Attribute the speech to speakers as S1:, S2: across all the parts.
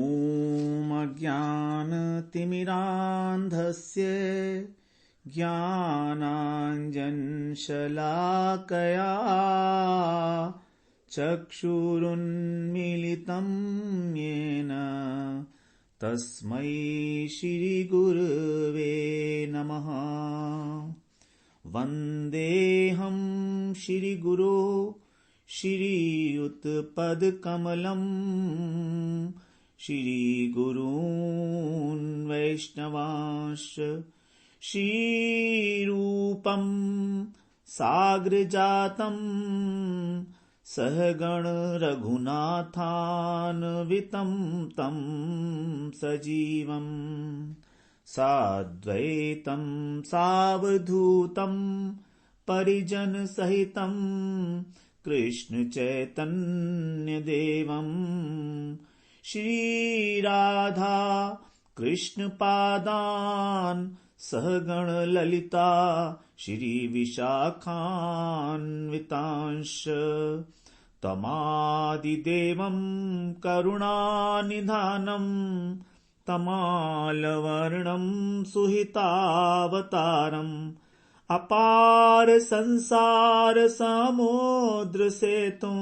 S1: ॐ अज्ञानतिमिरान्धस्य ज्ञानाञ्जनशलाकया चक्षुरुन्मीलितं येन तस्मै श्रीगुरवे नमः। वन्देऽहं श्रीगुरो श्रीयुतपदकमलं श्रीगुरून् वैष्णवांश्च श्रीरूपं साग्रजातं सहगण रघुनाथान्वितं तं सजीवं साद्वैतं सावधूतं परिजनसहितं कृष्ण चैतन्य देवं श्रीराधा कृष्ण पादान् सहगण ललिता श्रीविशाखान्वितांश्च तमादिदेवं करुणानिधानं तमालवर्णं सुहितावतारम् अपार संसार समुद्र सेतुं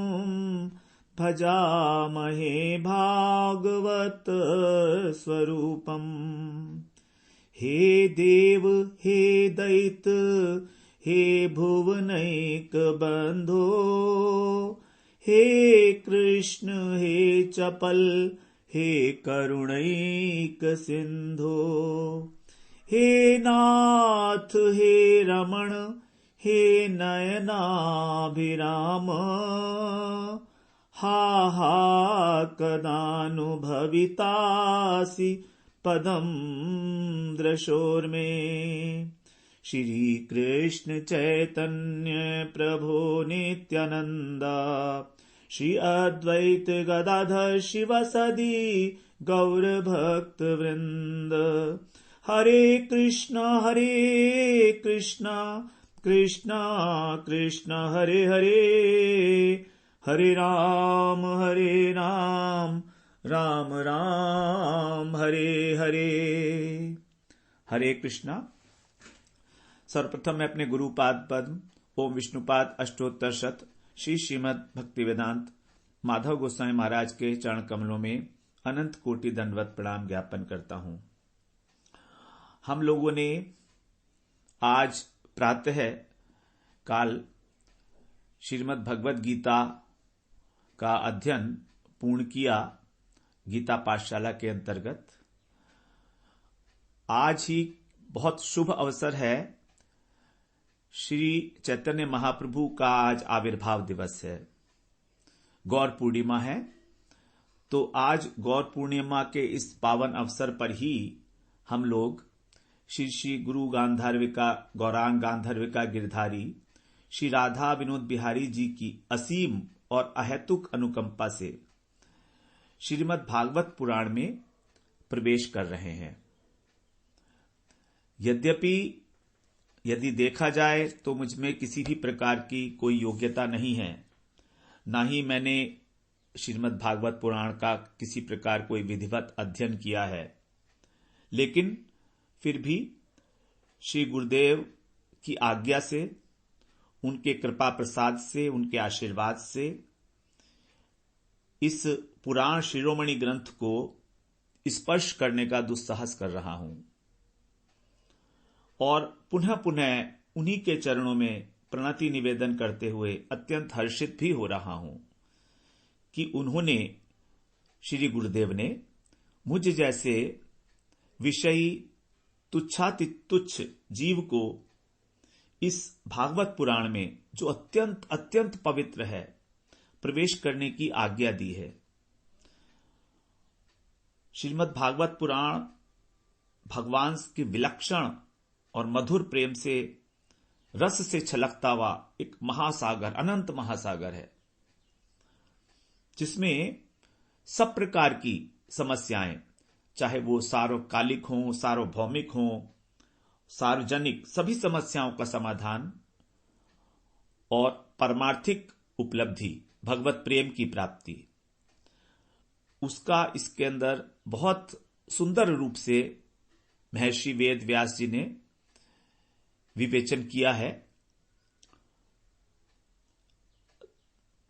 S1: भजामहे भागवत स्वरूपम्। हे देव हे दैत हे भुवनैक बंधो हे कृष्ण हे चपल हे करुणैक सिंधो हे नाथ हे रमण हे नयनाभिराम हा हा कदानुभवितासि पदं दृशोर्मे। श्री कृष्ण चैतन्य प्रभो नित्यानंद श्री अद्वैत गदाधर शिवसदि गौर भक्त वृंद। हरे कृष्णा कृष्णा कृष्णा हरे हरे, हरे राम राम राम हरे हरे। हरे कृष्णा। सर्वप्रथम मैं अपने गुरुपाद पद्म ओम विष्णुपाद अष्टोत्तर शत श्री श्रीमद् भक्तिवेदांत माधव गोस्वामी महाराज के चरण कमलों में अनंत कोटि दंडवत प्रणाम ज्ञापन करता हूं। हम लोगों ने आज प्रातः काल श्रीमद् भगवद गीता का अध्ययन पूर्ण किया गीता पाठशाला के अंतर्गत। आज ही बहुत शुभ अवसर है, श्री चैतन्य महाप्रभु का आज आविर्भाव दिवस है, गौर पूर्णिमा है। तो आज गौर पूर्णिमा के इस पावन अवसर पर ही हम लोग श्री श्री गुरु गांधार्विका गौरांग गांधर्विका गिरधारी श्री राधा विनोद बिहारी जी की असीम और अहेतुक अनुकंपा से श्रीमद् भागवत पुराण में प्रवेश कर रहे हैं। यद्यपि यदि देखा जाए तो मुझमें किसी भी प्रकार की कोई योग्यता नहीं है, ना ही मैंने श्रीमद् भागवत पुराण का किसी प्रकार कोई विधिवत अध्ययन किया है, लेकिन फिर भी श्री गुरुदेव की आज्ञा से, उनके कृपा प्रसाद से, उनके आशीर्वाद से इस पुराण शिरोमणि ग्रंथ को स्पर्श करने का दुस्साहस कर रहा हूं और पुनः पुनः उन्हीं के चरणों में प्रणति निवेदन करते हुए अत्यंत हर्षित भी हो रहा हूं कि उन्होंने, श्री गुरुदेव ने मुझ जैसे विषयी तुच्छातितुच्छ जीव को इस भागवत पुराण में, जो अत्यंत अत्यंत पवित्र है, प्रवेश करने की आज्ञा दी है। श्रीमद् भागवत पुराण भगवान के विलक्षण और मधुर प्रेम से, रस से छलकता हुआ एक महासागर, अनंत महासागर है, जिसमें सब प्रकार की समस्याएं, चाहे वो सार्वकालिक हों, सार्वभौमिक हों, सार्वजनिक, सभी समस्याओं का समाधान और परमार्थिक उपलब्धि, भगवत प्रेम की प्राप्ति, उसका इसके अंदर बहुत सुंदर रूप से महर्षि वेद व्यास जी ने विवेचन किया है।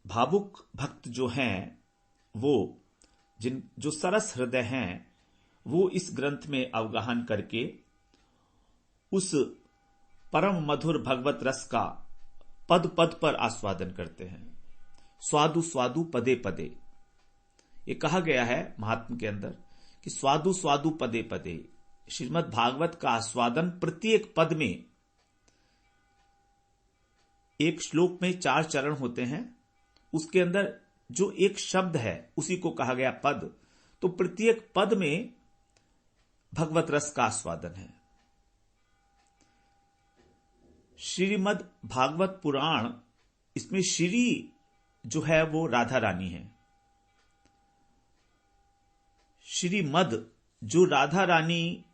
S1: भावुक भक्त जो हैं, वो जो सरस हृदय हैं, वो इस ग्रंथ में अवगाहन करके उस परम मधुर भगवत रस का पद पद पर आस्वादन करते हैं। स्वादु स्वादु पदे पदे, ये कहा गया है महात्म के अंदर कि स्वादु स्वादु पदे पदे। श्रीमद् भागवत का आस्वादन प्रत्येक पद में, एक श्लोक में 4 चरण होते हैं, उसके अंदर जो एक शब्द है उसी को कहा गया पद। तो प्रत्येक पद में भगवत रस का आस्वादन है। श्रीमद् भागवत पुराण, इसमें श्री जो है वो राधा रानी है। श्रीमद् जो राधा रानी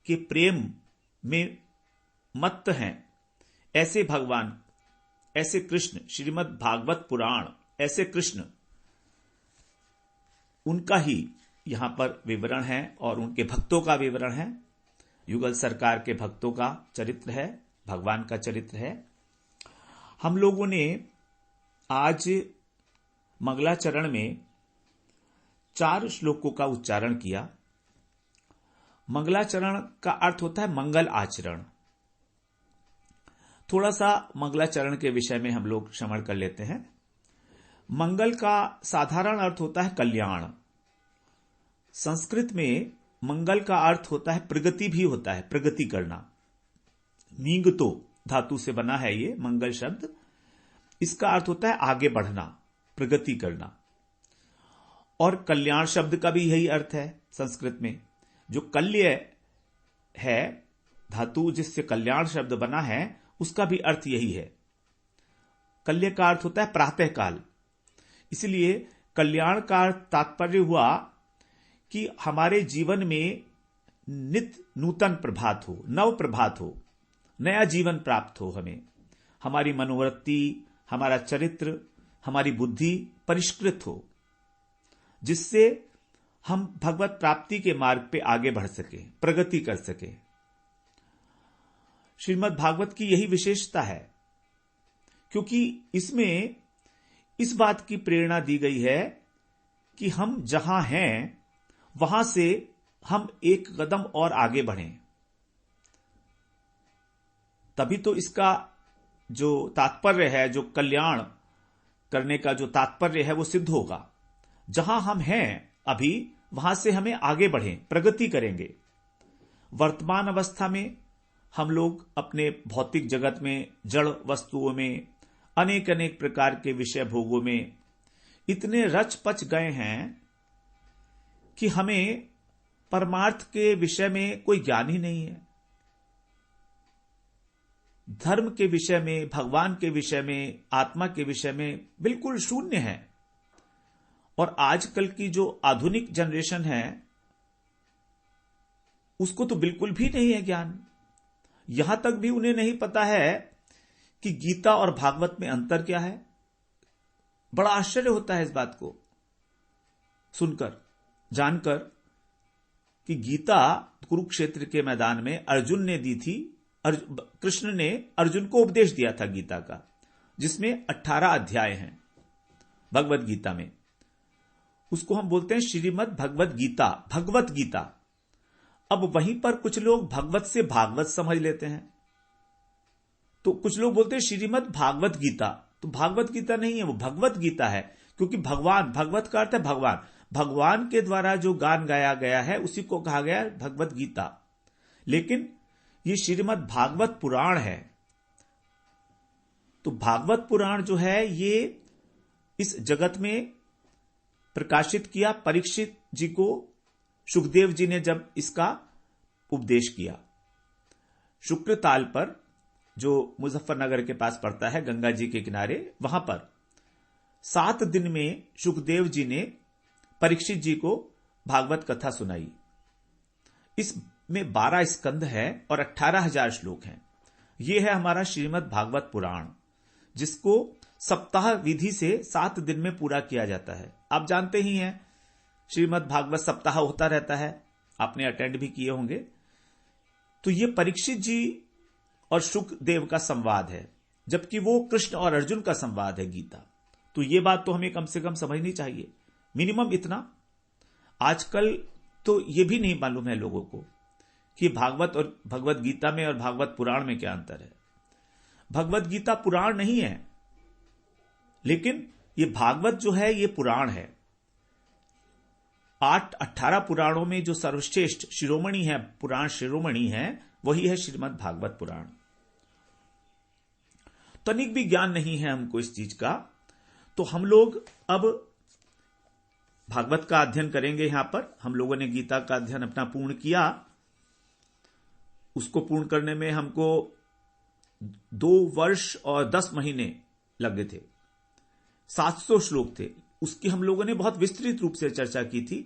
S1: के प्रेम में मत्त हैं, ऐसे भगवान, ऐसे कृष्ण, श्रीमद् भागवत पुराण ऐसे कृष्ण, उनका ही यहां पर विवरण है और उनके भक्तों का विवरण है। युगल सरकार के भक्तों का चरित्र है, भगवान का चरित्र है। हम लोगों ने आज मंगलाचरण में 4 श्लोकों का उच्चारण किया। मंगलाचरण का अर्थ होता है मंगल आचरण। थोड़ा सा मंगलाचरण के विषय में हम लोग श्रवण कर लेते हैं। मंगल का साधारण अर्थ होता है कल्याण। संस्कृत में मंगल का अर्थ होता है प्रगति, भी होता है प्रगति करना। मींगतो धातु से बना है ये मंगल शब्द। इसका अर्थ होता है आगे बढ़ना, प्रगति करना। और कल्याण शब्द का भी यही अर्थ है संस्कृत में। जो कल्य है धातु, जिससे कल्याण शब्द बना है, उसका भी अर्थ यही है। कल्य का अर्थ होता है प्रातः काल। इसलिए कल्याण का तात्पर्य हुआ कि हमारे जीवन में नित्य नूतन प्रभात हो, नव प्रभात हो, नया जीवन प्राप्त हो हमें। हमारी मनोवृत्ति, हमारा चरित्र, हमारी बुद्धि परिष्कृत हो, जिससे हम भगवत प्राप्ति के मार्ग पे आगे बढ़ सके, प्रगति कर सके। श्रीमद् भागवत की यही विशेषता है, क्योंकि इसमें इस बात की प्रेरणा दी गई है कि हम जहां हैं वहां से हम एक कदम और आगे बढ़ें। तभी तो इसका जो तात्पर्य है, जो कल्याण करने का जो तात्पर्य है, वो सिद्ध होगा। जहां हम हैं अभी, वहां से हमें आगे बढ़ें, प्रगति करेंगे। वर्तमान अवस्था में हम लोग अपने भौतिक जगत में, जड़ वस्तुओं में, अनेक अनेक प्रकार के विषय भोगों में इतने रच पच गए हैं कि हमें परमार्थ के विषय में कोई ज्ञान ही नहीं है। धर्म के विषय में, भगवान के विषय में, आत्मा के विषय में बिल्कुल शून्य है। और आजकल की जो आधुनिक जनरेशन है, उसको तो बिल्कुल भी नहीं है ज्ञान। यहां तक भी उन्हें नहीं पता है कि गीता और भागवत में अंतर क्या है। बड़ा आश्चर्य होता है इस बात को सुनकर, जानकर कि गीता कुरुक्षेत्र के मैदान में अर्जुन ने दी थी। कृष्ण ने अर्जुन को उपदेश दिया था गीता का, जिसमें 18 अध्याय हैं भगवत गीता में। उसको हम बोलते हैं श्रीमद् भगवत गीता, भगवत गीता। अब वहीं पर कुछ लोग भगवत से भागवत समझ लेते हैं, तो कुछ लोग बोलते हैं श्रीमद् भागवत गीता। तो भागवत गीता नहीं है, वो भगवत गीता है। क्योंकि भगवान, भगवत का अर्थ है भगवान, भगवान के द्वारा जो गान गाया गया है उसी को कहा गया है भगवत गीता। लेकिन ये श्रीमद् भागवत पुराण है। तो भागवत पुराण जो है ये इस जगत में प्रकाशित किया परीक्षित जी को, सुखदेव जी ने जब इसका उपदेश किया। शुक्रताल पर, जो मुजफ्फरनगर के पास पड़ता है, गंगा जी के किनारे, वहां पर 7 दिन में सुखदेव जी ने परीक्षित जी को भागवत कथा सुनाई। इसमें 12 स्कंद है और 18,000 श्लोक हैं। यह है हमारा श्रीमद् भागवत पुराण, जिसको सप्ताह विधि से 7 दिन में पूरा किया जाता है। आप जानते ही हैं श्रीमद् भागवत सप्ताह होता रहता है, आपने अटेंड भी किए होंगे। तो ये परीक्षित जी और शुकदेव का संवाद है, जबकि वो कृष्ण और अर्जुन का संवाद है गीता। तो ये बात तो हमें कम से कम समझनी चाहिए, मिनिमम इतना। आजकल तो ये भी नहीं मालूम है लोगों को कि भागवत और भगवत गीता में और भागवत पुराण में क्या अंतर है। भगवत गीता पुराण नहीं है, लेकिन ये भागवत जो है ये पुराण है। 18 पुराणों में जो सर्वश्रेष्ठ शिरोमणि है, पुराण शिरोमणि है, वही है श्रीमद् भागवत पुराण। तनिक भी ज्ञान नहीं है हमको इस चीज का, तो हम लोग अब भागवत का अध्ययन करेंगे। यहां पर हम लोगों ने गीता का अध्ययन अपना पूर्ण किया। उसको पूर्ण करने में हमको 2 वर्ष और 10 महीने लगे थे। 700 श्लोक थे। उसकी हम लोगों ने बहुत विस्तृत रूप से चर्चा की थी,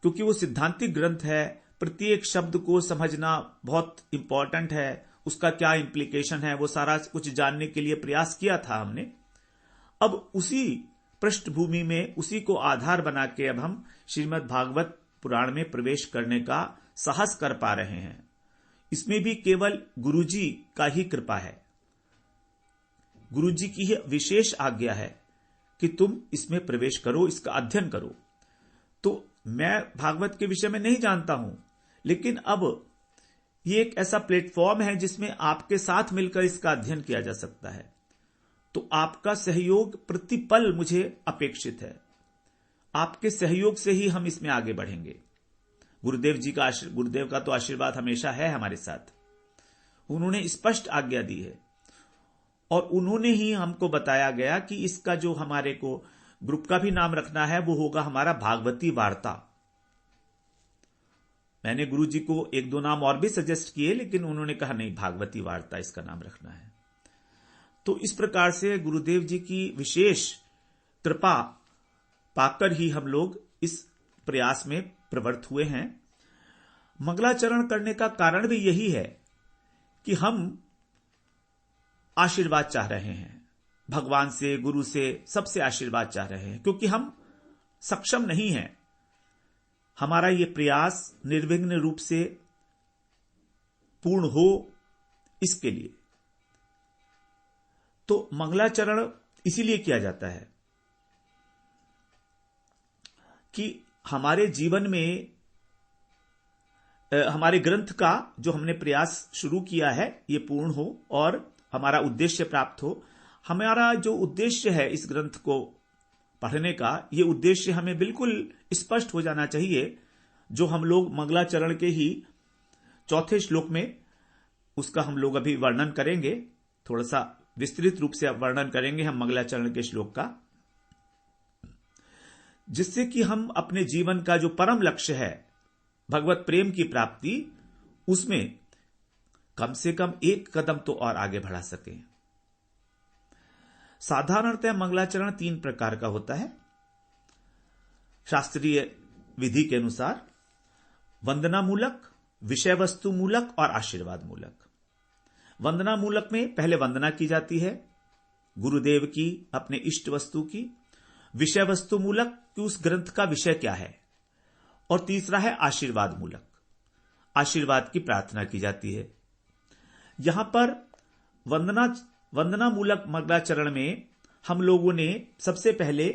S1: क्योंकि वो सिद्धांतिक ग्रंथ है। प्रत्येक शब्द को समझना बहुत इंपॉर्टेंट है, उसका क्या इंप्लीकेशन है, वो सारा कुछ जानने के लिए प्रयास किया था हमने। अब उसी पृष्ठभूमि में, उसी को आधार बना के अब हम श्रीमद् भागवत पुराण में प्रवेश करने का साहस कर पा रहे हैं। इसमें भी केवल गुरुजी का ही कृपा है, गुरुजी की ही विशेष आज्ञा है कि तुम इसमें प्रवेश करो, इसका अध्ययन करो। तो मैं भागवत के विषय में नहीं जानता हूं, लेकिन अब ये एक ऐसा प्लेटफॉर्म है जिसमें आपके साथ मिलकर इसका अध्ययन किया जा सकता है। तो आपका सहयोग प्रतिपल मुझे अपेक्षित है। आपके सहयोग से ही हम इसमें आगे बढ़ेंगे। गुरुदेव का तो आशीर्वाद हमेशा है हमारे साथ। उन्होंने स्पष्ट आज्ञा दी है और उन्होंने ही हमको बताया गया कि इसका जो हमारे को ग्रुप का भी नाम रखना है वो होगा हमारा भागवती वार्ता। मैंने गुरुजी को 1-2 नाम और भी सजेस्ट किए, लेकिन उन्होंने कहा नहीं, भागवती वार्ता इसका नाम रखना है। तो इस प्रकार से गुरुदेव जी की विशेष कृपा पाकर ही हम लोग इस प्रयास में प्रवृत्त हुए हैं। मंगलाचरण करने का कारण भी यही है कि हम आशीर्वाद चाह रहे हैं, भगवान से, गुरु से, सबसे आशीर्वाद चाह रहे हैं, क्योंकि हम सक्षम नहीं हैं। हमारा यह प्रयास निर्विघ्न रूप से पूर्ण हो, इसके लिए तो मंगलाचरण इसीलिए किया जाता है कि हमारे जीवन में हमारे ग्रंथ का जो हमने प्रयास शुरू किया है ये पूर्ण हो और हमारा उद्देश्य प्राप्त हो। हमारा जो उद्देश्य है इस ग्रंथ को पढ़ने का, ये उद्देश्य हमें बिल्कुल स्पष्ट हो जाना चाहिए। जो हम लोग मंगलाचरण के ही 4थे श्लोक में उसका हम लोग अभी वर्णन करेंगे, थोड़ा सा विस्तृत रूप से वर्णन करेंगे हम मंगलाचरण के श्लोक का, जिससे कि हम अपने जीवन का जो परम लक्ष्य है भगवत प्रेम की प्राप्ति, उसमें कम से कम एक कदम तो और आगे बढ़ा सकें। साधारणतः मंगलाचरण 3 प्रकार का होता है शास्त्रीय विधि के अनुसार: वंदना मूलक, विषय वस्तु मूलक और आशीर्वाद मूलक। वंदना मूलक में पहले वंदना की जाती है गुरुदेव की, अपने इष्ट वस्तु की। विषय वस्तु मूलक कि उस ग्रंथ का विषय क्या है, और तीसरा है आशीर्वाद मूलक, आशीर्वाद की प्रार्थना की जाती है। यहां पर वंदना मूलक मंगलाचरण में हम लोगों ने सबसे पहले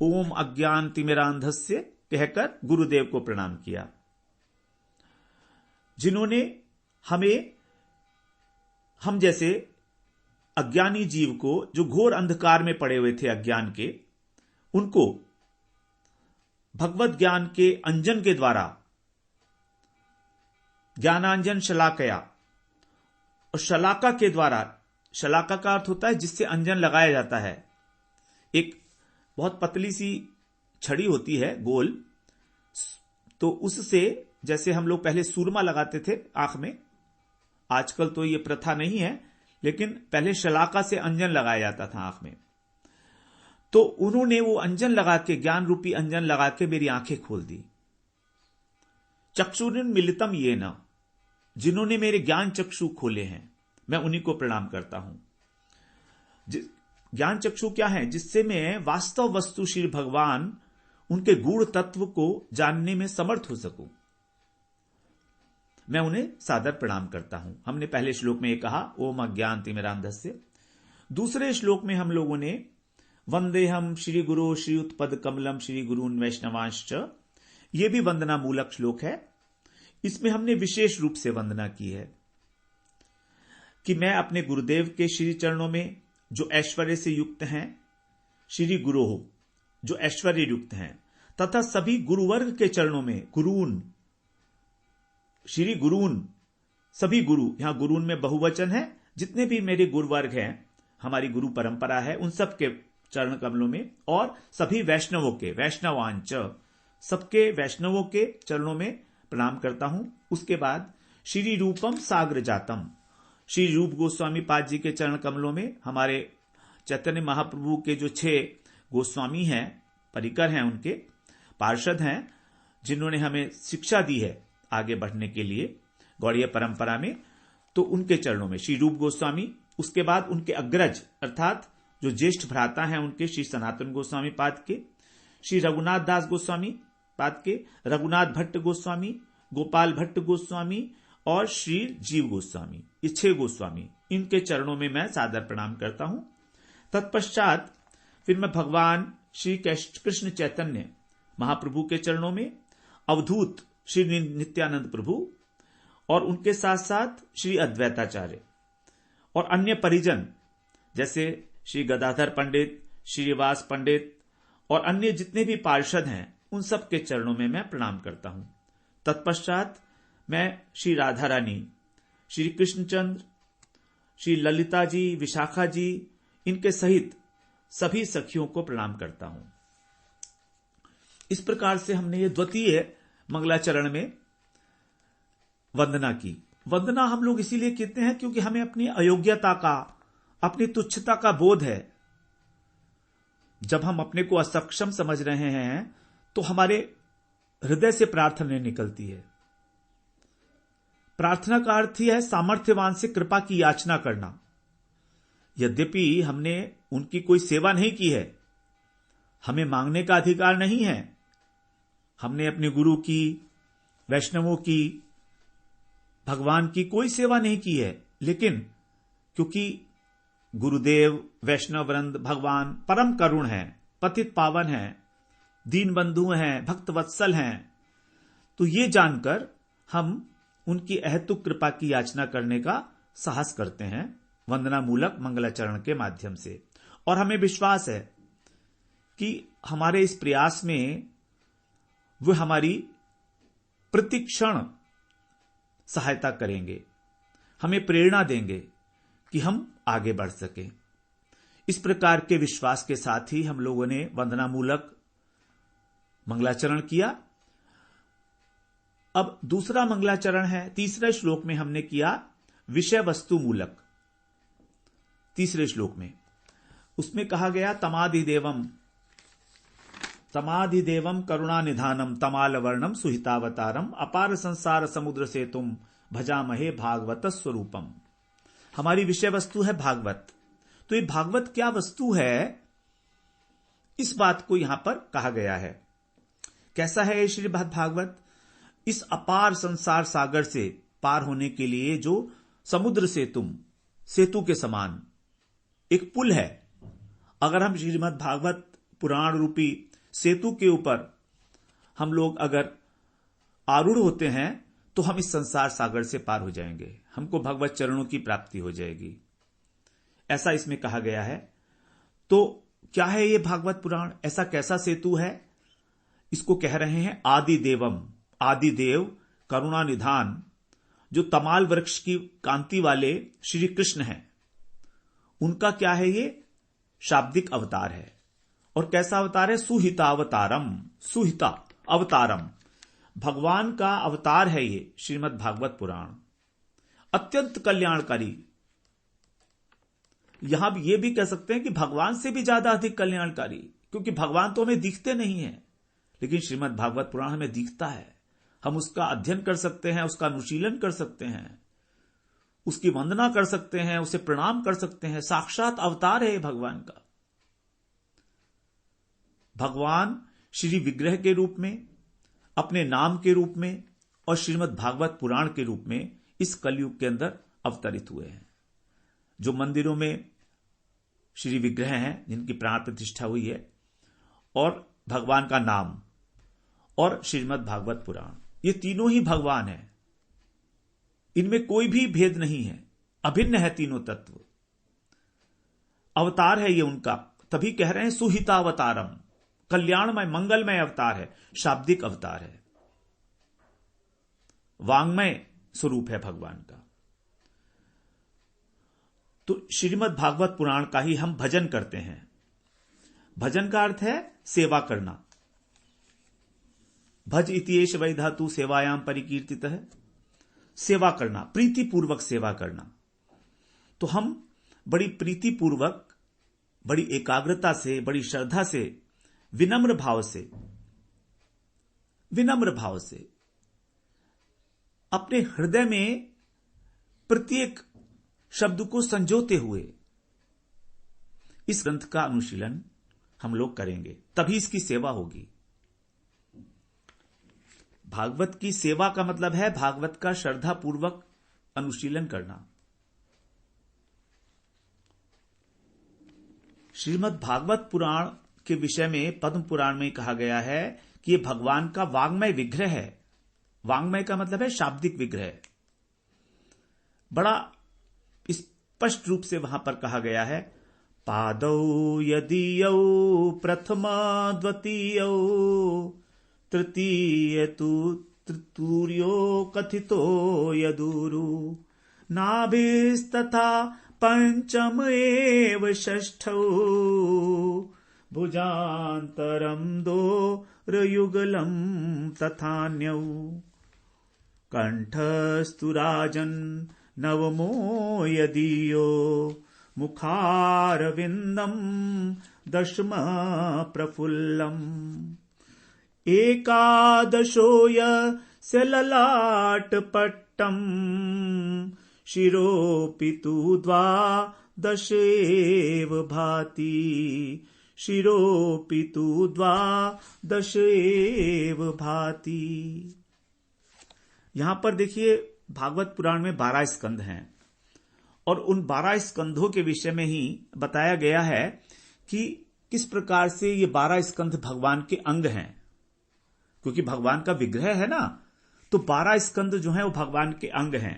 S1: ओम अज्ञान तिमिरांधस्य कहकर गुरुदेव को प्रणाम किया, जिन्होंने हम जैसे अज्ञानी जीव को, जो घोर अंधकार में पड़े हुए थे अज्ञान के, उनको भगवत ज्ञान के अंजन के द्वारा, ज्ञानांजन शलाकया, और शलाका के द्वारा, शलाका का अर्थ होता है जिससे अंजन लगाया जाता है। एक बहुत पतली सी छड़ी होती है गोल, तो उससे जैसे हम लोग पहले सूरमा लगाते थे आंख में, आजकल तो ये प्रथा नहीं है, लेकिन पहले शलाका से अंजन लगाया जाता था आंख में। तो उन्होंने वो अंजन लगा के, ज्ञान रूपी अंजन लगा के मेरी आंखें खोल दी। चक्षुरिन मिलितम ये न, जिन्होंने मेरे ज्ञान चक्षु खोले हैं, मैं उन्हीं को प्रणाम करता हूं। ज्ञान चक्षु क्या है? जिससे मैं वास्तव वस्तु श्री भगवान, उनके गूढ़ तत्व को जानने में समर्थ हो सकूं। मैं उन्हें सादर प्रणाम करता हूं। हमने पहले श्लोक में यह कहा, ओम अज्ञानतिमिरान्धस्य। दूसरे श्लोक में हम लोगों ने वंदेहम श्री गुरु श्रीयुतपद कमलम श्री गुरून् वैष्णवांश्च, यह भी वंदना मूलक श्लोक है। इसमें हमने विशेष रूप से वंदना की है कि मैं अपने गुरुदेव के श्री चरणों में जो ऐश्वर्य से युक्त हैं, श्री गुरु जो ऐश्वर्य युक्त हैं, तथा सभी गुरुवर्ग के चरणों में गुरून, श्री गुरून, सभी गुरु, यहां गुरून में बहुवचन है, जितने भी मेरे गुरुवर्ग हैं, हमारी गुरु परंपरा है, उन सब के चरण कमलों में, और सभी वैष्णवों के, वैष्णवांच, सबके वैष्णवों के चरणों में प्रणाम करता हूं। उसके बाद श्री रूपम साग्र जातम, श्री रूप गोस्वामी पाद जी के चरण कमलों में, हमारे चैतन्य महाप्रभु के जो 6 गोस्वामी हैं, परिकर हैं, उनके पार्षद हैं, जिन्होंने हमें शिक्षा दी है आगे बढ़ने के लिए गौड़ीय परंपरा में, तो उनके चरणों में श्री रूप गोस्वामी। उसके बाद उनके अग्रज अर्थात जो ज्येष्ठ भ्राता हैं उनके, श्री सनातन गोस्वामी पाद के, श्री रघुनाथ दास गोस्वामी पाद के, रघुनाथ भट्ट गोस्वामी, गोपाल भट्ट गोस्वामी और श्री जीव गोस्वामी, ये 6 गोस्वामी, इनके चरणों में मैं सादर प्रणाम करता हूं। तत्पश्चात फिर मैं भगवान श्री कृष्ण चैतन्य महाप्रभु के चरणों में, अवधूत श्री नित्यानंद प्रभु और उनके साथ साथ श्री अद्वैताचार्य और अन्य परिजन जैसे श्री गदाधर पंडित, श्रीवास पंडित और अन्य जितने भी पार्षद हैं, उन सब के चरणों में मैं प्रणाम करता हूं। तत्पश्चात मैं श्री राधा रानी, श्री कृष्णचंद्र, श्री ललिता जी, विशाखा जी, इनके सहित सभी सखियों को प्रणाम करता हूं। इस प्रकार से हमने ये द्वितीय मंगलाचरण में वंदना की। वंदना हम लोग इसीलिए कहते हैं क्योंकि हमें अपनी अयोग्यता का, अपनी तुच्छता का बोध है। जब हम अपने को असक्षम समझ रहे हैं तो हमारे हृदय से प्रार्थना निकलती है। प्रार्थना का अर्थ ही है सामर्थ्यवान से कृपा की याचना करना। यद्यपि हमने उनकी कोई सेवा नहीं की है, हमें मांगने का अधिकार नहीं है, हमने अपने गुरु की, वैष्णवों की, भगवान की कोई सेवा नहीं की है, लेकिन क्योंकि गुरुदेव, वैष्णव वृंद, भगवान परम करुण हैं, पतित पावन हैं, दीन बंधु हैं, भक्त वत्सल हैं, तो ये जानकर हम उनकी अहेतुक कृपा की याचना करने का साहस करते हैं वंदना मूलक मंगलाचरण के माध्यम से। और हमें विश्वास है कि हमारे इस प्रयास में वो हमारी प्रतिक्षण सहायता करेंगे, हमें प्रेरणा देंगे कि हम आगे बढ़ सकें। इस प्रकार के विश्वास के साथ ही हम लोगों ने वंदना मूलक मंगलाचरण किया। अब दूसरा मंगलाचरण है, तीसरे श्लोक में हमने किया विषय वस्तु मूलक। तीसरे श्लोक में उसमें कहा गया तमाधिदेवम करुणा निधानम तमाल वर्णम सुहितावतारम अपार संसार समुद्र से तुम भजामहे भागवत स्वरूपम। हमारी विषय वस्तु है भागवत। तो ये भागवत क्या वस्तु है, इस बात को यहां पर कहा गया है। कैसा है ये श्रीमद् भागवत? इस अपार संसार सागर से पार होने के लिए जो समुद्र से तुम, सेतु के समान एक पुल है। अगर हम श्रीमद् भागवत पुराण रूपी सेतु के ऊपर हम लोग अगर आरूढ़ होते हैं तो हम इस संसार सागर से पार हो जाएंगे, हमको भगवत चरणों की प्राप्ति हो जाएगी, ऐसा इसमें कहा गया है। तो क्या है ये भागवत पुराण? ऐसा कैसा सेतु है? इसको कह रहे हैं आदिदेवम, आदिदेव करुणा निधान, जो तमाल वृक्ष की कांति वाले श्री कृष्ण हैं, उनका क्या है? ये शाब्दिक अवतार है। और कैसा अवतार है? सुहिता अवतारम, सुहिता अवतारम, भगवान का अवतार है ये श्रीमद् भागवत पुराण, अत्यंत कल्याणकारी। यहां ये भी कह सकते हैं कि भगवान से भी ज्यादा अधिक कल्याणकारी, क्योंकि भगवान तो हमें दिखते नहीं है, लेकिन श्रीमद् भागवत पुराण हमें दिखता है। हम उसका अध्ययन कर सकते हैं, उसका अनुशीलन कर सकते हैं, उसकी वंदना कर सकते हैं, उसे प्रणाम कर सकते हैं। साक्षात अवतार है भगवान का। भगवान श्री विग्रह के रूप में, अपने नाम के रूप में और श्रीमद् भागवत पुराण के रूप में इस कलयुग के अंदर अवतरित हुए हैं। जो मंदिरों में श्री विग्रह हैं, जिनकी प्राण प्रतिष्ठा हुई है, और भगवान का नाम और श्रीमद् भागवत पुराण, ये तीनों ही भगवान हैं। इनमें कोई भी भेद नहीं है, अभिन्न है तीनों तत्व। अवतार है ये उनका, तभी कह रहे हैं सुहितावतारम, कल्याणमय मंगलमय अवतार है, शाब्दिक अवतार है, वांग्मय स्वरूप है भगवान का। तो श्रीमद् भागवत पुराण का ही हम भजन करते हैं। भजन का अर्थ है सेवा करना। भज इतिएष वै धातु सेवायाम परिकीर्तित है, सेवा करना, प्रीतिपूर्वक सेवा करना। तो हम बड़ी प्रीतिपूर्वक, बड़ी एकाग्रता से, बड़ी श्रद्धा से, विनम्र भाव से अपने हृदय में प्रत्येक शब्द को संजोते हुए इस ग्रंथ का अनुशीलन हम लोग करेंगे, तभी इसकी सेवा होगी। भागवत की सेवा का मतलब है भागवत का श्रद्धा पूर्वक अनुशीलन करना। श्रीमद् भागवत पुराण के विषय में पद्म पुराण में कहा गया है कि यह भगवान का वांग्मय विग्रह है। वांग्मय का मतलब है शाब्दिक विग्रह। बड़ा स्पष्ट रूप से वहां पर कहा गया है, पादौ यदीयौ प्रथमा द्वितीयौ तृतीय तु तृतीयो कथितो यदुरु नाभिस्तथा पंचम एव षष्ठौ भुजान्तरं दोरयुगलं तथान्यौ कंठस्तु राजन् नवमो यदीयो मुखारविन्दं दशम प्रफुल्लम् एकादशो यस्य ललाटपट्टम् शिरोऽपि तु द्वादश एव भाति शिरोऽपि तु द्वादश एव भाति। यहां पर देखिए भागवत पुराण में 12 स्कंध हैं और उन 12 स्कंधों के विषय में ही बताया गया है कि किस प्रकार से ये 12 स्कंध भगवान के अंग हैं, क्योंकि भगवान का विग्रह है ना, तो 12 स्कंध जो हैं वो भगवान के अंग हैं।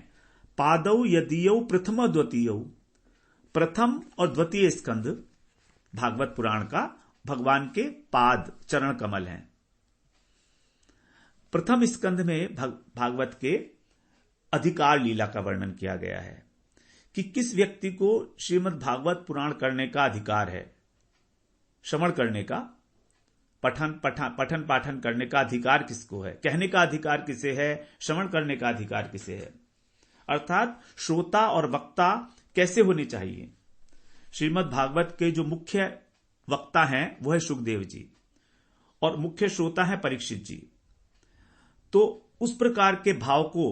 S1: पादौ यदीयौ प्रथम द्वितीयौ, प्रथम और द्वितीय स्कंध भागवत पुराण का भगवान के पाद चरण कमल हैं। प्रथम स्कंध में भागवत के अधिकार लीला का वर्णन किया गया है कि किस व्यक्ति को श्रीमद् भागवत पुराण करने का अधिकार है, श्रवण करने का, पठन पाठन करने का अधिकार किसको है, कहने का अधिकार किसे है, श्रवण करने का अधिकार किसे है, अर्थात श्रोता और वक्ता कैसे होने चाहिए। श्रीमद् भागवत के जो मुख्य वक्ता हैं वो है सुखदेव जी और मुख्य श्रोता है परीक्षित जी। तो उस प्रकार के भाव को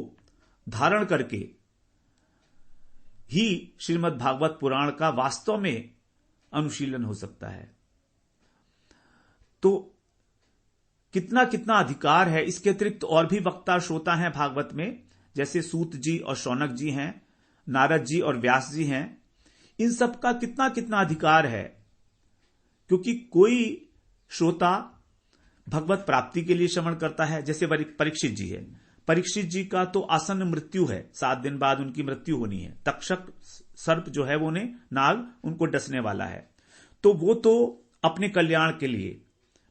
S1: धारण करके ही श्रीमद् भागवत पुराण का वास्तव में अनुशीलन हो सकता है। तो कितना कितना अधिकार है। इसके अतिरिक्त और भी वक्ता श्रोता हैं भागवत में, जैसे सूत जी और शौनक जी हैं, नारद जी और व्यास जी हैं। इन सब का कितना कितना अधिकार है, क्योंकि कोई श्रोता भगवत प्राप्ति के लिए श्रवण करता है, जैसे परीक्षित जी है। परीक्षित जी का तो आसन्न मृत्यु है, 7 दिन बाद उनकी मृत्यु होनी है। तक्षक सर्प जो है वो नाग उनको डसने वाला है। तो वो तो अपने कल्याण के लिए,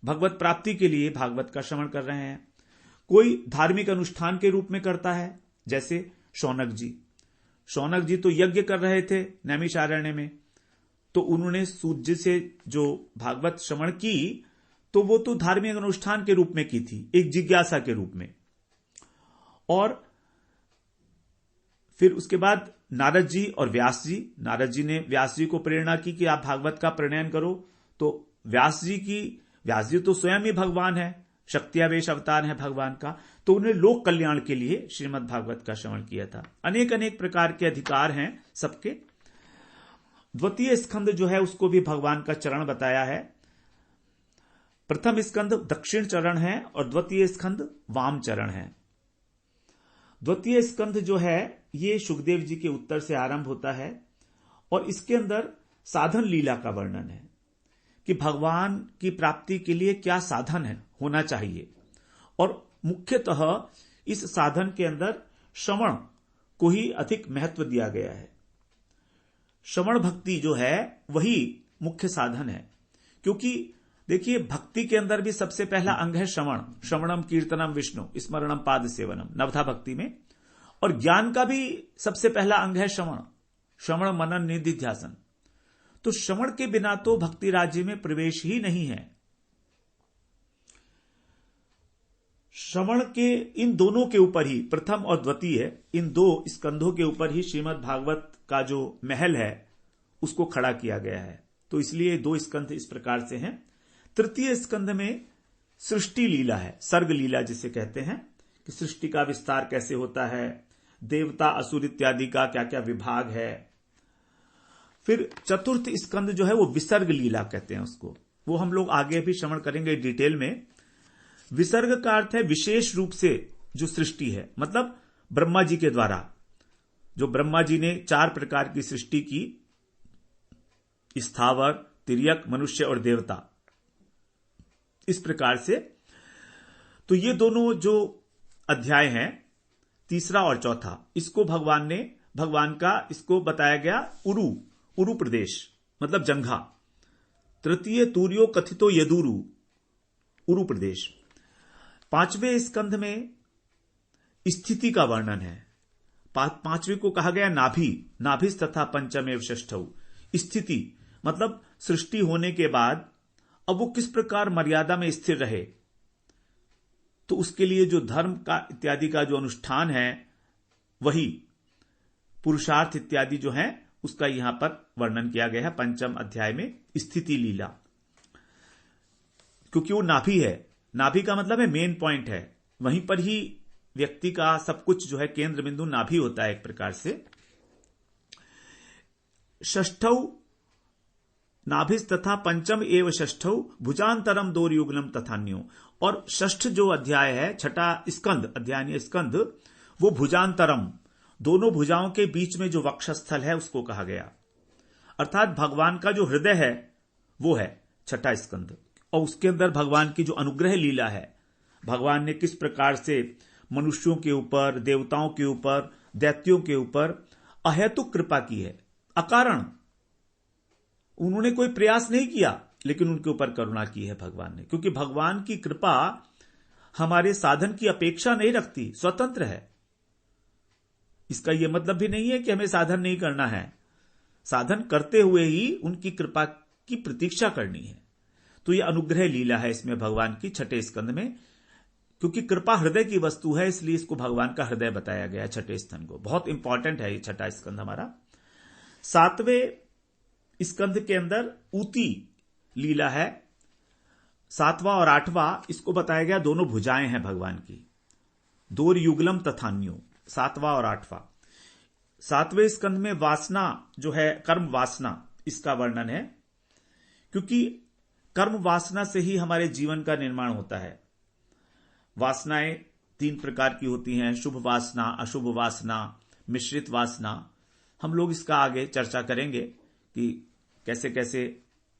S1: भगवत प्राप्ति के लिए भागवत का श्रवण कर रहे हैं। कोई धार्मिक अनुष्ठान के रूप में करता है, जैसे शौनक जी। शौनक जी तो यज्ञ कर रहे थे नैमिषारण्य में, तो उन्होंने सूत जी से जो भागवत श्रवण की तो वो तो धार्मिक अनुष्ठान के रूप में की थी, एक जिज्ञासा के रूप में। और फिर उसके बाद नारद जी और व्यास जी, नारद जी ने व्यास जी को प्रेरणा की कि आप भागवत का प्रणयन करो। तो व्यास जी तो स्वयं ही भगवान है, शक्त्यावेश अवतार है भगवान का, तो उन्हें लोक कल्याण के लिए श्रीमद् भागवत का श्रवण किया था। अनेक अनेक प्रकार के अधिकार हैं सबके। द्वितीय स्कंद जो है उसको भी भगवान का चरण बताया है। प्रथम स्कंद दक्षिण चरण है और द्वितीय स्कंद वाम चरण है। द्वितीय स्कंद जो है ये सुखदेव जी के उत्तर से आरंभ होता है और इसके अंदर साधन लीला का वर्णन है कि भगवान की प्राप्ति के लिए क्या साधन है होना चाहिए, और मुख्यतः इस साधन के अंदर श्रवण को ही अधिक महत्व दिया गया है। श्रवण भक्ति जो है वही मुख्य साधन है, क्योंकि देखिए भक्ति के अंदर भी सबसे पहला अंग है श्रवण। श्रवणम कीर्तनम विष्णु स्मरणम पाद सेवनम नवधा भक्ति में। और ज्ञान का भी सबसे पहला अंग है श्रवण, श्रवण मनन निधिध्यासन। तो श्रवण के बिना तो भक्ति राज्य में प्रवेश ही नहीं है। श्रवण के इन दोनों के ऊपर ही, प्रथम और द्वितीय इन दो स्कंधों के ऊपर ही श्रीमद् भागवत का जो महल है उसको खड़ा किया गया है। तो इसलिए दो स्कंध इस प्रकार से हैं। तृतीय स्कंध में सृष्टि लीला है, सर्ग लीला जिसे कहते हैं कि सृष्टि का विस्तार कैसे होता है, देवता असुर इत्यादि का क्या क्या विभाग है। फिर चतुर्थ स्कंद जो है वो विसर्ग लीला कहते हैं उसको, वो हम लोग आगे भी श्रवण करेंगे डिटेल में। विसर्ग का अर्थ है विशेष रूप से जो सृष्टि है, मतलब ब्रह्मा जी के द्वारा, जो ब्रह्मा जी ने 4 प्रकार की सृष्टि की, स्थावर, तिर्यक, मनुष्य और देवता, इस प्रकार से। तो ये दोनों जो अध्याय हैं, तीसरा और चौथा, इसको भगवान का इसको बताया गया उरु प्रदेश, मतलब जंघा। तृतीय तूर्यो कथितो यदुरु, उरु प्रदेश। 5वें स्कंध में स्थिति का वर्णन है। 5वें को कहा गया नाभिस तथा पंचमेव षष्ठौ। स्थिति मतलब सृष्टि होने के बाद अब वो किस प्रकार मर्यादा में स्थिर रहे, तो उसके लिए जो धर्म का इत्यादि का जो अनुष्ठान है, वही पुरुषार्थ इत्यादि जो है उसका यहां पर वर्णन किया गया है 5वें अध्याय में, स्थिति लीला। क्योंकि वो नाभि है, नाभि का मतलब है मेन पॉइंट है, वहीं पर ही व्यक्ति का सब कुछ जो है केंद्र बिंदु नाभि होता है एक प्रकार से। षष्ठौ नाभिस तथा पंचम एव षष्ठौ भुजांतरम दोर्युगलम तथान्यो। और षष्ठ जो अध्याय है, छठा स्कंद, अध्याय स्कंद, वो भुजांतरम, दोनों भुजाओं के बीच में जो वक्षस्थल है उसको कहा गया। अर्थात भगवान का जो हृदय है वो है छठा स्कंद, और उसके अंदर भगवान की जो अनुग्रह लीला है, भगवान ने किस प्रकार से मनुष्यों के ऊपर, देवताओं के ऊपर, दैत्यों के ऊपर अहेतुक कृपा की है, अकारण। उन्होंने कोई प्रयास नहीं किया, लेकिन उनके ऊपर करुणा की है भगवान ने, क्योंकि भगवान की कृपा हमारे साधन की अपेक्षा नहीं रखती, स्वतंत्र है। इसका यह मतलब भी नहीं है कि हमें साधन नहीं करना है, साधन करते हुए ही उनकी कृपा की प्रतीक्षा करनी है। तो यह अनुग्रह लीला है इसमें भगवान की छठे स्कंद में, क्योंकि कृपा हृदय की वस्तु है, इसलिए इसको भगवान का हृदय बताया गया है छठे स्कंद को। बहुत इंपॉर्टेंट है ये छठा स्कंद हमारा। 7वें स्कंद के अंदर ऊती लीला है। 7वां और 8वां इसको बताया गया, दोनों भुजाएं हैं भगवान की, दोर युगलम तथान्यो, 7वां और 8वां। 7वें स्कंद में वासना जो है, कर्म वासना, इसका वर्णन है, क्योंकि कर्म वासना से ही हमारे जीवन का निर्माण होता है। वासनाएं 3 प्रकार की होती हैं, शुभ वासना, अशुभ वासना, मिश्रित वासना। हम लोग इसका आगे चर्चा करेंगे कि कैसे कैसे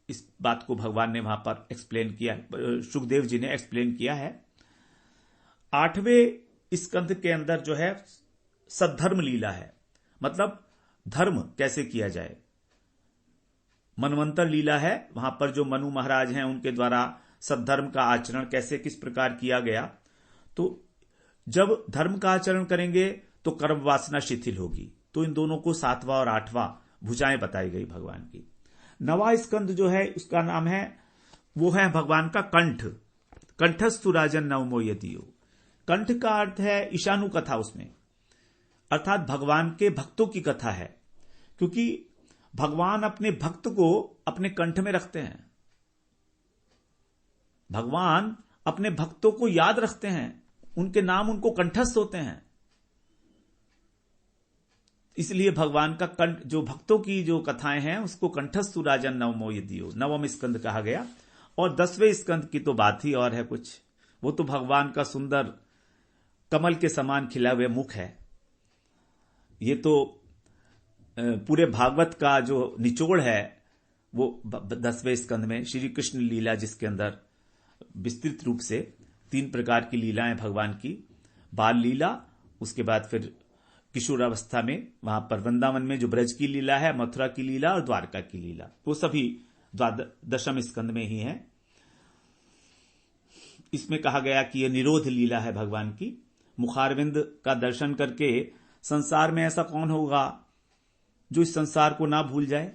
S1: इस बात को भगवान ने वहां पर एक्सप्लेन किया, सुखदेव जी ने एक्सप्लेन किया है। 8वें स्कंध के अंदर जो है सद्धर्म लीला है, मतलब धर्म कैसे किया जाए। मनवंतर लीला है, वहां पर जो मनु महाराज हैं उनके द्वारा सद्धर्म का आचरण कैसे किस प्रकार किया गया। तो जब धर्म का आचरण करेंगे तो कर्म वासना शिथिल होगी। तो इन दोनों को 7वां और 8वां भुजाएं बताई गई भगवान की। 9वां स्कंद जो है उसका नाम है, वो है भगवान का कंठ, कंठस्तु राजन नवमो यदियो। कंठ का अर्थ है ईशानु कथा उसमें, अर्थात भगवान के भक्तों की कथा है, क्योंकि भगवान अपने भक्त को अपने कंठ में रखते हैं। भगवान अपने भक्तों को याद रखते हैं, उनके नाम उनको कंठस्थ होते हैं। इसलिए भगवान का कंठ, जो भक्तों की जो कथाएं हैं उसको कंठस्थु राजन नवमो यदियो, 9वां स्कंद कहा गया। और 10वें स्कंद की तो बात ही और है कुछ। वो तो भगवान का सुंदर कमल के समान खिला हुए मुख है। ये तो पूरे भागवत का जो निचोड़ है वो 10वें स्कंद में श्री कृष्ण लीला, जिसके अंदर विस्तृत रूप से 3 प्रकार की लीलाएं भगवान की, बाल लीला, उसके बाद फिर किशोरावस्था में वहां पर वृंदावन में जो ब्रज की लीला है, मथुरा की लीला और द्वारका की लीला, वो सभी 10वें स्कंद में ही है। इसमें कहा गया कि यह निरोध लीला है भगवान की। मुखारविंद का दर्शन करके संसार में ऐसा कौन होगा जो इस संसार को ना भूल जाए,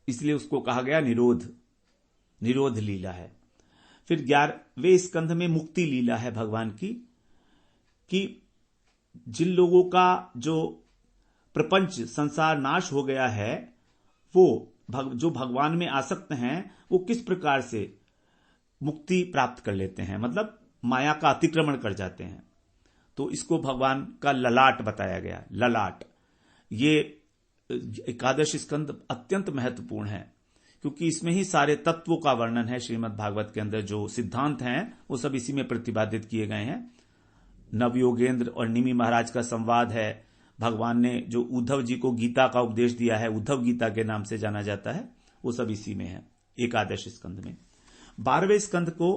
S1: इसलिए उसको कहा गया निरोध लीला है। फिर 11वें स्कंध में मुक्ति लीला है भगवान की, कि जिन लोगों का जो प्रपंच संसार नाश हो गया है, वो जो भगवान में आसक्त हैं, वो किस प्रकार से मुक्ति प्राप्त कर लेते हैं, मतलब माया का अतिक्रमण कर जाते हैं। तो इसको भगवान का ललाट बताया गया। ललाट, ये 11 स्कंद अत्यंत महत्वपूर्ण है, क्योंकि इसमें ही सारे तत्वों का वर्णन है। श्रीमद् भागवत के अंदर जो सिद्धांत हैं वो सब इसी में प्रतिपादित किए गए हैं। नवयोगेंद्र और निमि महाराज का संवाद है। भगवान ने जो उद्धव जी को गीता का उपदेश दिया है, उद्धव गीता के नाम से जाना जाता है, वो सब इसी में है 11 स्कंद में। 12वें स्कंद को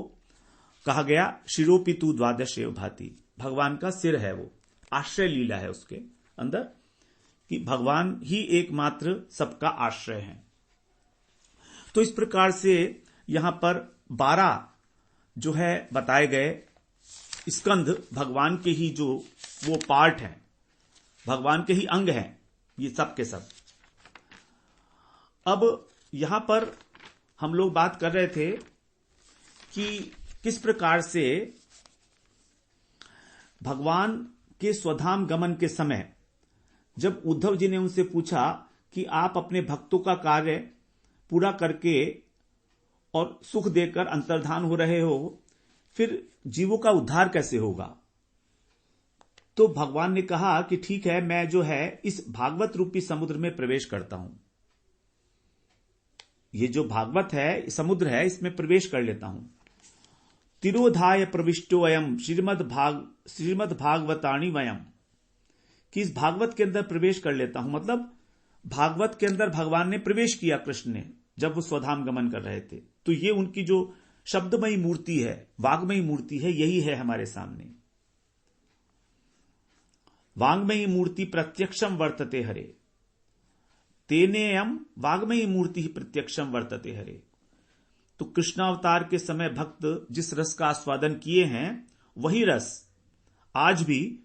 S1: कहा गया शिरोपितु द्वादशेव भाति, भगवान का सिर है, वो आश्रय लीला है उसके अंदर, कि भगवान ही एकमात्र सबका आश्रय है। तो इस प्रकार से यहां पर 12 जो है बताए गए स्कंद भगवान के ही जो वो पार्ट हैं, भगवान के ही अंग हैं, ये सब के सब। अब यहां पर हम लोग बात कर रहे थे कि किस प्रकार से भगवान के स्वधाम गमन के समय जब उद्धव जी ने उनसे पूछा कि आप अपने भक्तों का कार्य पूरा करके और सुख देकर अंतर्धान हो रहे हो, फिर जीवों का उद्धार कैसे होगा? तो भगवान ने कहा कि ठीक है, मैं जो है इस भागवत रूपी समुद्र में प्रवेश करता हूं। ये जो भागवत है, समुद्र है, इसमें प्रवेश कर लेता हूं। तिरोधाय प्रविष्टो अयम श्रीमद् भागवताणी वयम, कि इस भागवत के अंदर प्रवेश कर लेता हूं, मतलब भागवत के अंदर भगवान ने प्रवेश किया कृष्ण ने जब वो स्वधाम गमन कर रहे थे। तो ये उनकी जो शब्दमयी मूर्ति है, वाग्मयी मूर्ति है, यही है हमारे सामने। वाग्मयी मूर्ति प्रत्यक्षम वर्तते हरे, तेनेयम वाग्मयी मूर्ति ही प्रत्यक्षम वर्तते हरे। तो कृष्णावतार के समय भक्त जिस रस का आस्वादन किए हैं, वही रस आज भी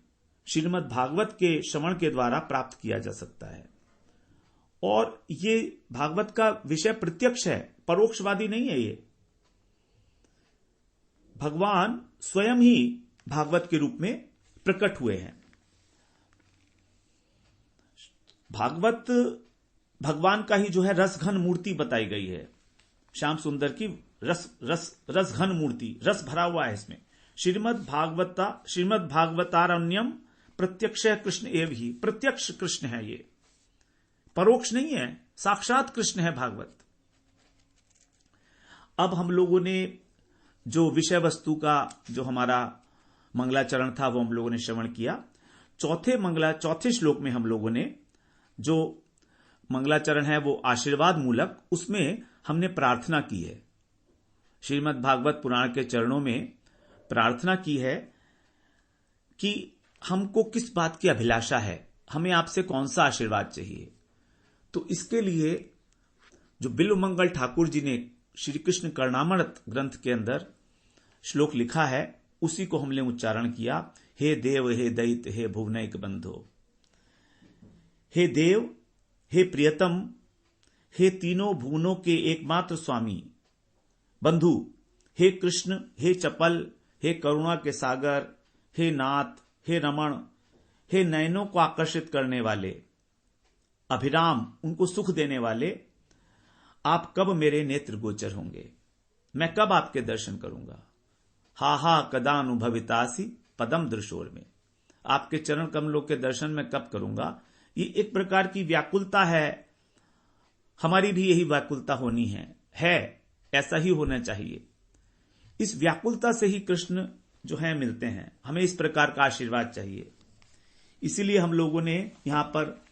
S1: श्रीमद् भागवत के श्रवण के द्वारा प्राप्त किया जा सकता है। और ये भागवत का विषय प्रत्यक्ष है, परोक्षवादी नहीं है। ये भगवान स्वयं ही भागवत के रूप में प्रकट हुए हैं। भागवत भगवान का ही जो है रसघन मूर्ति बताई गई है। श्याम सुंदर की रसघन मूर्ति, रस भरा हुआ है इसमें। श्रीमद् भागवतारण्यम प्रत्यक्ष कृष्ण एव ही, प्रत्यक्ष कृष्ण है ये, परोक्ष नहीं है, साक्षात कृष्ण है भागवत। अब हम लोगों ने जो विषय वस्तु का जो हमारा मंगलाचरण था वो हम लोगों ने श्रवण किया। चौथे श्लोक में हम लोगों ने जो मंगलाचरण है वो आशीर्वाद मूलक, उसमें हमने प्रार्थना की है। श्रीमद् भागवत पुराण के चरणों में प्रार्थना की है कि हमको किस बात की अभिलाषा है, हमें आपसे कौन सा आशीर्वाद चाहिए। तो इसके लिए जो बिल्वमंगल ठाकुर जी ने श्री कृष्ण कर्णामृत ग्रंथ के अंदर श्लोक लिखा है, उसी को हमने उच्चारण किया। हे देव, हे दैत्य, हे भुवनैक बंधो। हे देव, हे प्रियतम, हे तीनों भुवनों के एकमात्र स्वामी बंधु, हे कृष्ण, हे चपल, हे करुणा के सागर, हे नाथ, हे रमण, हे नयनों को आकर्षित करने वाले, अभिराम, उनको सुख देने वाले, आप कब मेरे नेत्र गोचर होंगे, मैं कब आपके दर्शन करूंगा। हा हा कदानुभवितासी पदम दृशोर में, आपके चरण कमलों के दर्शन मैं कब करूंगा। ये एक प्रकार की व्याकुलता है, हमारी भी यही व्याकुलता होनी है। ऐसा ही होना चाहिए। इस व्याकुलता से ही कृष्ण जो है मिलते हैं। हमें इस प्रकार का आशीर्वाद चाहिए। इसीलिए हम लोगों ने यहां पर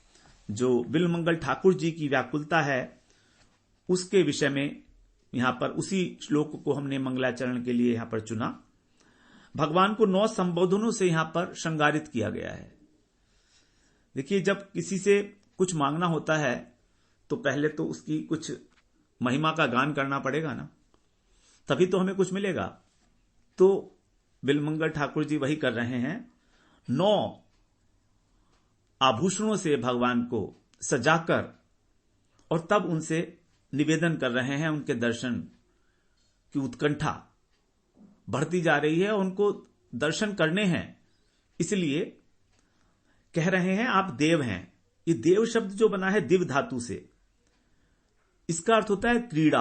S1: जो बिलमंगल ठाकुर जी की व्याकुलता है उसके विषय में यहां पर उसी श्लोक को हमने मंगलाचरण के लिए यहां पर चुना। भगवान को 9 संबोधनों से यहां पर श्रृंगारित किया गया है। देखिए, जब किसी से कुछ मांगना होता है तो पहले तो उसकी कुछ महिमा का गान करना पड़ेगा ना, तभी तो हमें कुछ मिलेगा। तो बिलमंगल ठाकुर जी वही कर रहे हैं। 9 आभूषणों से भगवान को सजाकर और तब उनसे निवेदन कर रहे हैं। उनके दर्शन की उत्कंठा बढ़ती जा रही है, उनको दर्शन करने हैं, इसलिए कह रहे हैं आप देव हैं। ये देव शब्द जो बना है दिव धातु से, इसका अर्थ होता है क्रीड़ा,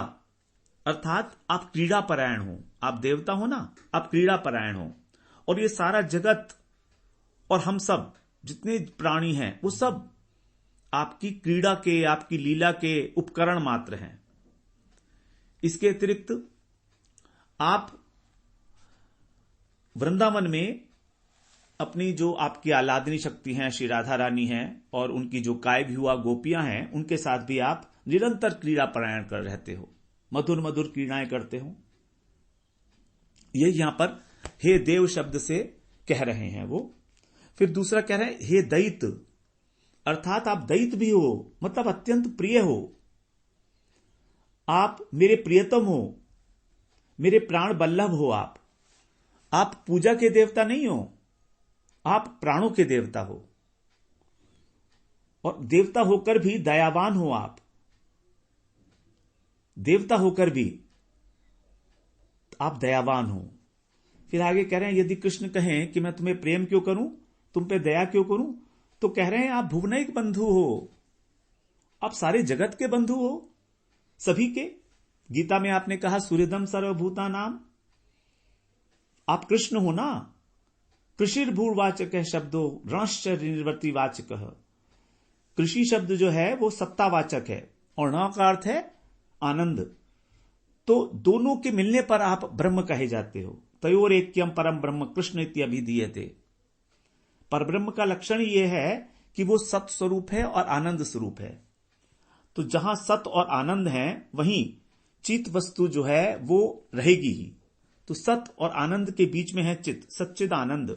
S1: अर्थात आप क्रीड़ा परायण हो। आप देवता हो ना, आप क्रीड़ा परायण हो। और ये सारा जगत और हम सब जितने प्राणी हैं वो सब आपकी क्रीड़ा के, आपकी लीला के उपकरण मात्र हैं। इसके अतिरिक्त आप वृंदावन में अपनी जो आपकी आह्लादनी शक्ति हैं, श्री राधा रानी हैं, और उनकी जो काय भी हुआ गोपियां हैं, उनके साथ भी आप निरंतर क्रीड़ा परायण कर रहते हो, मधुर मधुर क्रीड़ाएं करते हो। ये यहां पर हे देव शब्द से कह रहे हैं वो। फिर दूसरा कह रहे हैं हे दैत, अर्थात आप दैत भी हो, मतलब अत्यंत प्रिय हो। आप मेरे प्रियतम हो, मेरे प्राण बल्लभ हो। आप पूजा के देवता नहीं हो, आप प्राणों के देवता हो। और देवता होकर भी दयावान हो। आप देवता होकर भी आप दयावान हो। फिर आगे कह रहे हैं यदि कृष्ण कहें कि मैं तुम्हें प्रेम क्यों करूं, तुम पे दया क्यों करूं, तो कह रहे हैं आप भुवनैक बंधु हो, आप सारे जगत के बंधु हो, सभी के। गीता में आपने कहा सूर्यदम सर्वभूता नाम, आप कृष्ण हो ना। कृषिर्भूर्वाचक है शब्दों रणश्च निर्वर्ती वाचक। कृषि शब्द जो है वो सत्तावाचक है और न का अर्थ है आनंद। तो दोनों के मिलने पर आप ब्रह्म कहे जाते हो। तयोर ऐक्यम परम ब्रह्म कृष्ण इत्यभिधीयते। पर ब्रह्म का लक्षण यह है कि वो सत स्वरूप है और आनंद स्वरूप है। तो जहां सत और आनंद है वहीं चित वस्तु जो है वो रहेगी ही। तो सत और आनंद के बीच में है चित, सच्चिद आनंद।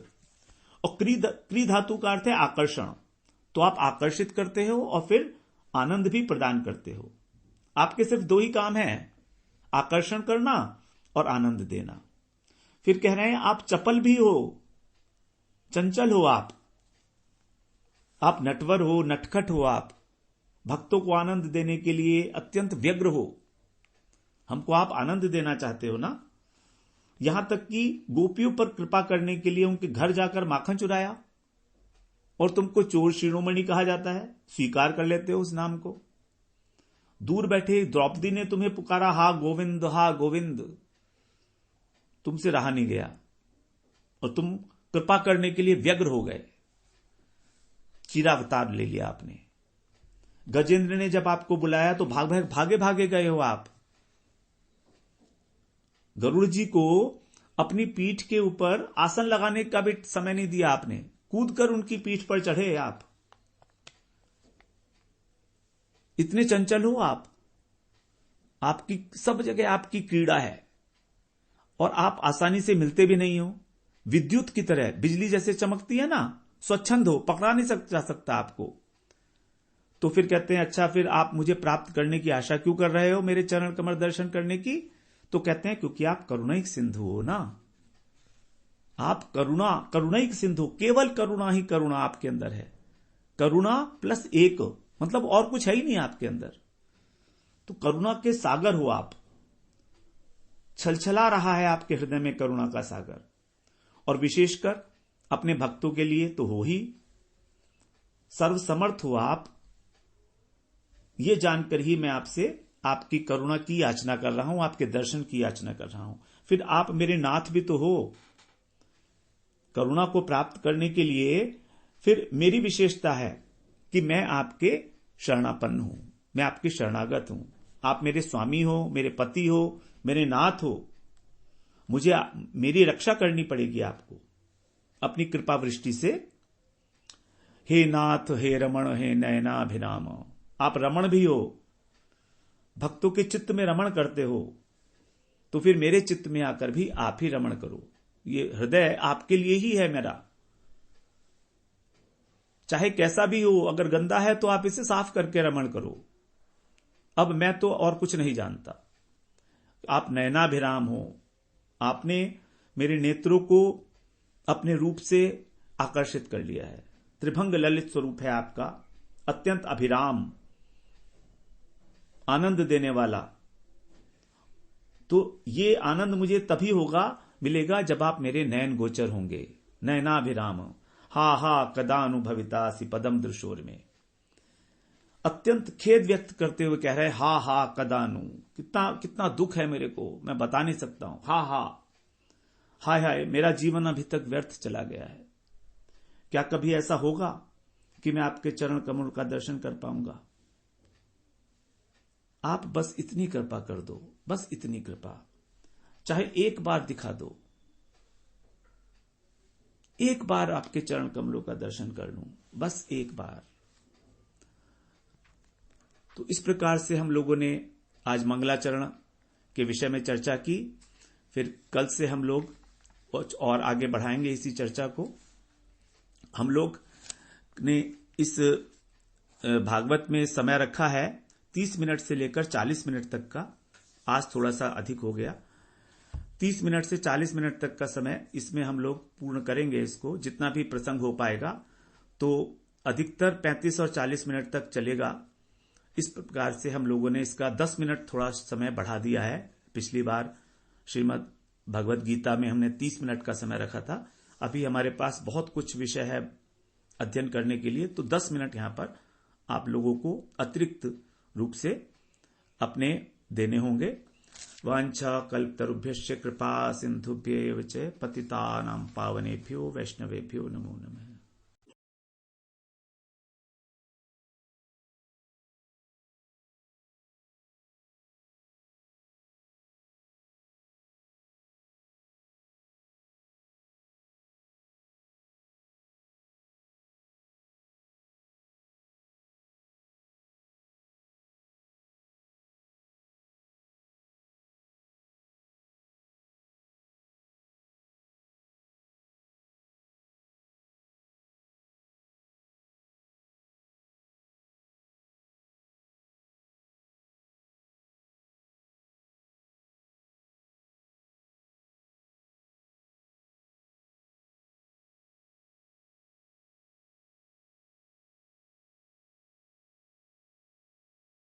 S1: और क्री धातु का अर्थ है आकर्षण। तो आप आकर्षित करते हो और फिर आनंद भी प्रदान करते हो। आपके सिर्फ 2 ही काम है, आकर्षण करना और आनंद देना। फिर कह रहे हैं आप चपल भी हो, चंचल हो। आप नटवर हो, नटखट हो। आप भक्तों को आनंद देने के लिए अत्यंत व्यग्र हो। हमको आप आनंद देना चाहते हो ना। यहां तक कि गोपियों पर कृपा करने के लिए उनके घर जाकर माखन चुराया और तुमको चोर शिरोमणि कहा जाता है, स्वीकार कर लेते हो उस नाम को। दूर बैठे द्रौपदी ने तुम्हें पुकारा हा गोविंद हा गोविंद, तुमसे रहा नहीं गया और तुम कृपा करने के लिए व्यग्र हो गए, चीरावतार ले लिया आपने। गजेंद्र ने जब आपको बुलाया तो भागे भागे गए हो आप। गरुड़ जी को अपनी पीठ के ऊपर आसन लगाने का भी समय नहीं दिया आपने, कूदकर उनकी पीठ पर चढ़े आप। इतने चंचल हो आप। आपकी सब जगह आपकी क्रीड़ा है और आप आसानी से मिलते भी नहीं हो। विद्युत की तरह बिजली जैसे चमकती है ना, स्वच्छंद हो, पकड़ा नहीं जा सकता आपको। तो फिर कहते हैं अच्छा फिर आप मुझे प्राप्त करने की आशा क्यों कर रहे हो, मेरे चरण कमल दर्शन करने की। तो कहते हैं क्योंकि आप करुणैक सिंधु हो ना। आप करुणैक सिंधु, केवल करुणा ही करुणा आपके अंदर है। करुणा प्लस 1, मतलब और कुछ है ही नहीं आपके अंदर। तो करुणा के सागर हो आप। छलछला रहा है आपके हृदय में करुणा का सागर। और विशेषकर अपने भक्तों के लिए तो हो ही। सर्वसमर्थ हो आप। ये जानकर ही मैं आपसे आपकी करुणा की याचना कर रहा हूं, आपके दर्शन की याचना कर रहा हूं। फिर आप मेरे नाथ भी तो हो। करुणा को प्राप्त करने के लिए फिर मेरी विशेषता है कि मैं आपके शरणापन्न हूं, मैं आपके शरणागत हूं। आप मेरे स्वामी हो, मेरे पति हो, मेरे नाथ हो, मुझे मेरी रक्षा करनी पड़ेगी आपको अपनी कृपा वृष्टि से। हे नाथ, हे रमण, हे नयनाभिराम, आप रमण भी हो, भक्तों के चित्त में रमण करते हो, तो फिर मेरे चित्त में आकर भी आप ही रमण करो। ये हृदय आपके लिए ही है मेरा, चाहे कैसा भी हो, अगर गंदा है तो आप इसे साफ करके रमण करो। अब मैं तो और कुछ नहीं जानता। आप नयनाभिराम हो, आपने मेरे नेत्रों को अपने रूप से आकर्षित कर लिया है। त्रिभंग ललित स्वरूप है आपका, अत्यंत अभिराम, आनंद देने वाला। तो ये आनंद मुझे तभी मिलेगा जब आप मेरे नयन गोचर होंगे। नयनाभिराम, हा हा कदानुभवितासि पदम दृशोर में अत्यंत खेद व्यक्त करते हुए कह रहे हा हा कदानु, कितना कितना दुख है मेरे को, मैं बता नहीं सकता हूं। हा हा, हाय हाय, मेरा जीवन अभी तक व्यर्थ चला गया है। क्या कभी ऐसा होगा कि मैं आपके चरण कमल का दर्शन कर पाऊंगा? आप बस इतनी कृपा कर दो, बस इतनी कृपा, चाहे एक बार दिखा दो, एक बार आपके चरण कमलों का दर्शन कर लूं, बस एक बार। तो इस प्रकार से हम लोगों ने आज मंगलाचरण के विषय में चर्चा की। फिर कल से हम लोग और आगे बढ़ाएंगे इसी चर्चा को। हम लोग ने इस भागवत में समय रखा है 30 मिनट से लेकर 40 मिनट तक का। आज थोड़ा सा अधिक हो गया, 30 मिनट से 40 मिनट तक का समय इसमें हम लोग पूर्ण करेंगे इसको, जितना भी प्रसंग हो पाएगा। तो अधिकतर 35 और 40 मिनट तक चलेगा। इस प्रकार से हम लोगों ने इसका 10 मिनट थोड़ा समय बढ़ा दिया है। पिछली बार श्रीमद् भगवद गीता में हमने 30 मिनट का समय रखा था। अभी हमारे पास बहुत कुछ विषय है अध्ययन करने के लिए, तो 10 मिनट यहां पर आप लोगों को अतिरिक्त रूप से अपने देने होंगे। वांछा कल्पतरुभ्यश्च कृपा सिंधुभ्येव च पतितानां पावनेभ्यो वैष्णवेभ्यो नमो नमः।